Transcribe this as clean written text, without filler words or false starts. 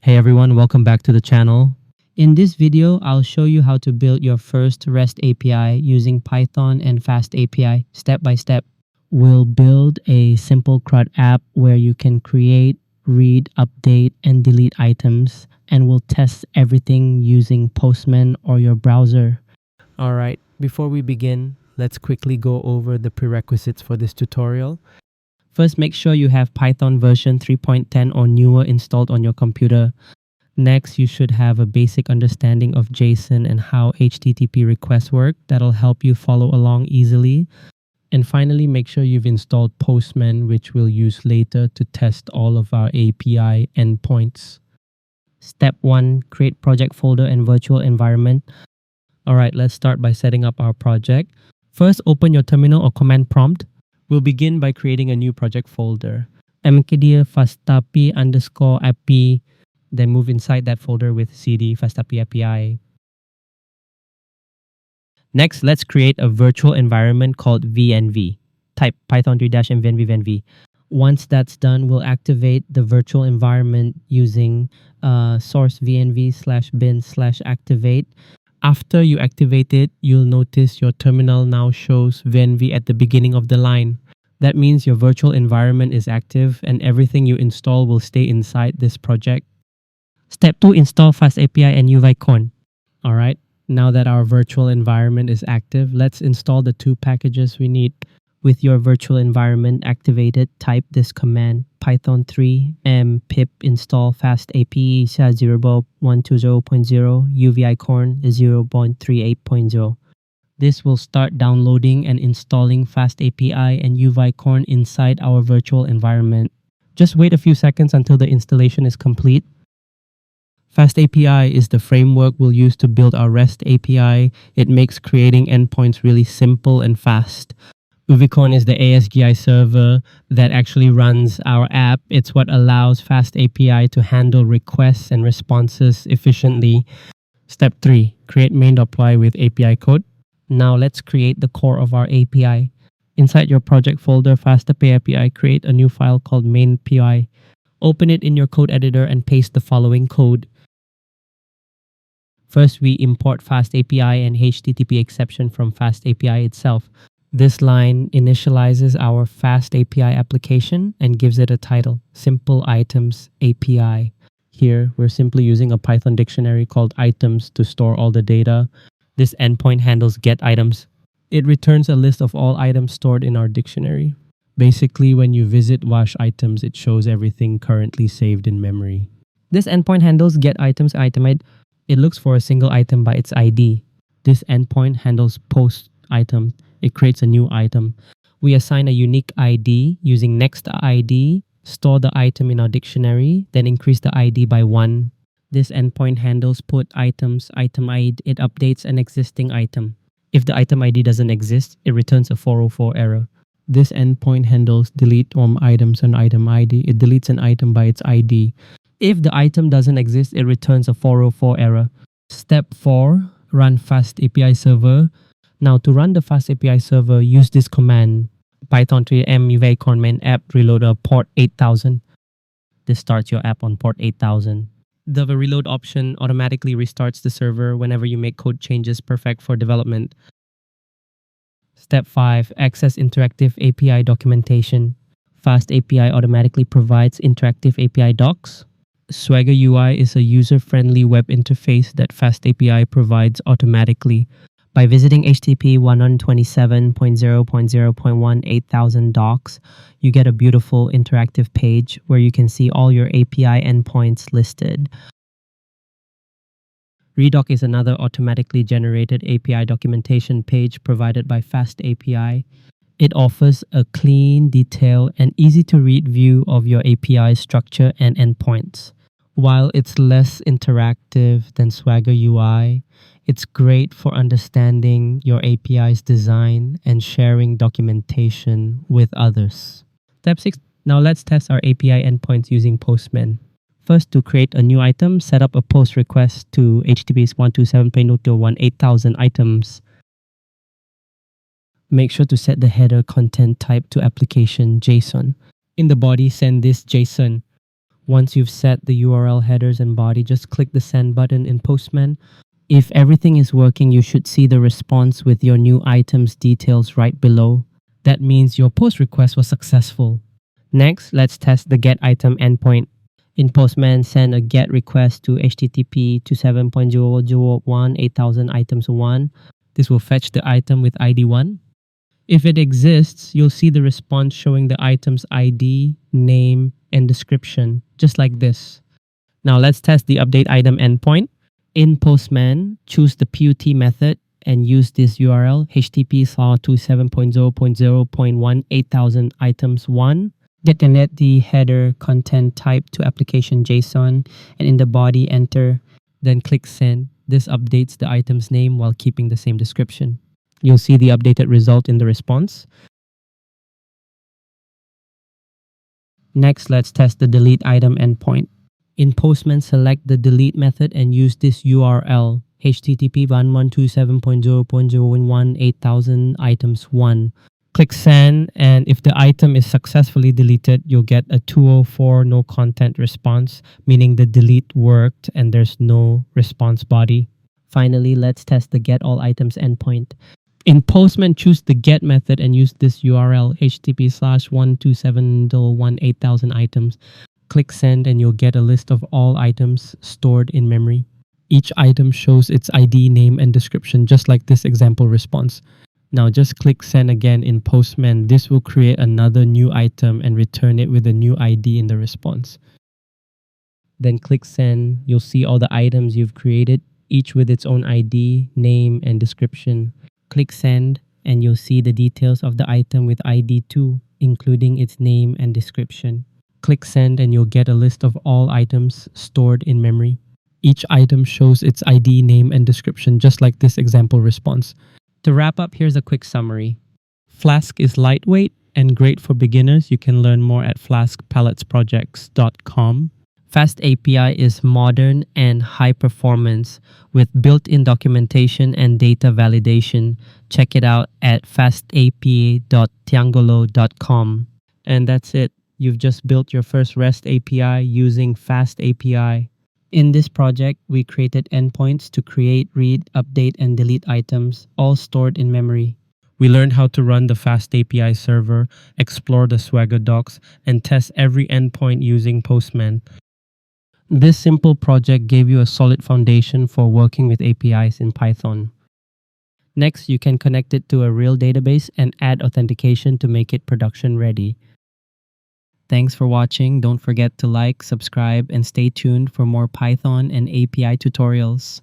Hey everyone, welcome back to the channel. In this video, I'll show you how to build your first REST API using Python and FastAPI step by step. We'll build a simple CRUD app where you can create, read, update, and delete items, and we'll test everything using Postman or your browser. Alright, before we begin, let's quickly go over the prerequisites for this tutorial. First, make sure you have Python version 3.10 or newer installed on your computer. Next, you should have a basic understanding of JSON and how HTTP requests work. That'll help you follow along easily. And finally, make sure you've installed Postman, which we'll use later to test all of our API endpoints. Step 1, create project folder and virtual environment. Alright, let's start by setting up our project. First, open your terminal or command prompt. We'll begin by creating a new project folder. mkdir FastAPI _API, then move inside that folder with cd FastAPI API. Next, let's create a virtual environment called venv. Type python 3-mvenv venv. Once that's done, we'll activate the virtual environment using source venv/bin/activate. After you activate it, you'll notice your terminal now shows venv at the beginning of the line. That means your virtual environment is active and everything you install will stay inside this project. Step 2, install FastAPI and Uvicorn. Alright, now that our virtual environment is active, let's install the two packages we need. With your virtual environment activated, type this command: python 3 pip install FastAPI 0.120.0 Uvicorn 0.38.0. This will start downloading and installing FastAPI and Uvicorn inside our virtual environment. Just wait a few seconds until the installation is complete. FastAPI is the framework we'll use to build our REST API. It makes creating endpoints really simple and fast. Uvicorn is the ASGI server that actually runs our app. It's what allows FastAPI to handle requests and responses efficiently. Step 3, create main.py with API code. Now let's create the core of our API. Inside your project folder, FastAPI API, create a new file called main.py. Open it in your code editor and paste the following code. First, we import FastAPI and HTTP exception from FastAPI itself. This line initializes our FastAPI application and gives it a title, Simple Items API. Here, we're simply using a Python dictionary called items to store all the data. This endpoint handles get items. It returns a list of all items stored in our dictionary. Basically, when you visit wash items, it shows everything currently saved in memory. This endpoint handles get items itemide. It looks for a single item by its ID. This endpoint handles post item. It creates a new item. We assign a unique ID using next ID, store the item in our dictionary, then increase the ID by 1. This endpoint handles put items, item ID. It updates an existing item. If the item ID doesn't exist, it returns a 404 error. This endpoint handles delete items and item ID. It deletes an item by its ID. If the item doesn't exist, it returns a 404 error. Step 4, run FastAPI server. Now to run the FastAPI server, use this command: python 3 uvicorn main app reloader port 8000. This starts your app on port 8000. The reload option automatically restarts the server whenever you make code changes, perfect for development. Step 5, access interactive API documentation. FastAPI automatically provides interactive API docs. Swagger UI is a user-friendly web interface that FastAPI provides automatically. By visiting http 127.0.0.1 docs, you get a beautiful interactive page where you can see all your API endpoints listed. Redoc is another automatically generated API documentation page provided by FastAPI. It offers a clean, detailed, and easy-to-read view of your API structure and endpoints. While it's less interactive than Swagger UI, it's great for understanding your API's design and sharing documentation with others. Step 6. Now let's test our API endpoints using Postman. First, to create a new item, set up a post request to https 127.0.1 items. Make sure to set the header content type to application JSON. In the body, send this JSON. Once you've set the URL headers and body, just click the send button in Postman. If everything is working, you should see the response with your new items details right below. That means your post request was successful. Next, let's test the get item endpoint. In Postman, send a get request to http to 7.0.0.1 8000 items 1. This will fetch the item with ID 1. If it exists, you'll see the response showing the item's ID, name, and description, just like this. Now let's test the update item endpoint. In Postman, choose the PUT method and use this URL http://27.0.0.1 8000 items 1. Detonate the header content type to application JSON, and in the body enter, then click send. This updates the item's name while keeping the same description. You'll see the updated result in the response. Next, let's test the delete item endpoint. In Postman, select the delete method and use this URL http://1127.0.0.1 8000 items 1. Click send, and if the item is successfully deleted, you'll get a 204 no content response, meaning the delete worked and there's no response body. Finally, let's test the get all items endpoint. In Postman, choose the get method and use this URL http://127.1 8000 items. Click send and you'll get a list of all items stored in memory. Each item shows its ID, name, and description, just like this example response. Now just click send again in Postman. This will create another new item and return it with a new ID in the response. Then click send. You'll see all the items you've created, each with its own ID, name, and description. Click send and you'll see the details of the item with ID 2, including its name and description. Click send and you'll get a list of all items stored in memory. Each item shows its ID, name, and description, just like this example response. To wrap up, here's a quick summary. Flask is lightweight and great for beginners. You can learn more at flaskpaletsprojects.com. FastAPI is modern and high performance with built-in documentation and data validation. Check it out at fastapi.tiangolo.com. And that's it. You've just built your first REST API using FastAPI. In this project, we created endpoints to create, read, update, and delete items, all stored in memory. We learned how to run the FastAPI server, explore the Swagger docs, and test every endpoint using Postman. This simple project gave you a solid foundation for working with APIs in Python. Next, you can connect it to a real database and add authentication to make it production ready. Thanks for watching. Don't forget to like, subscribe, and stay tuned for more Python and API tutorials.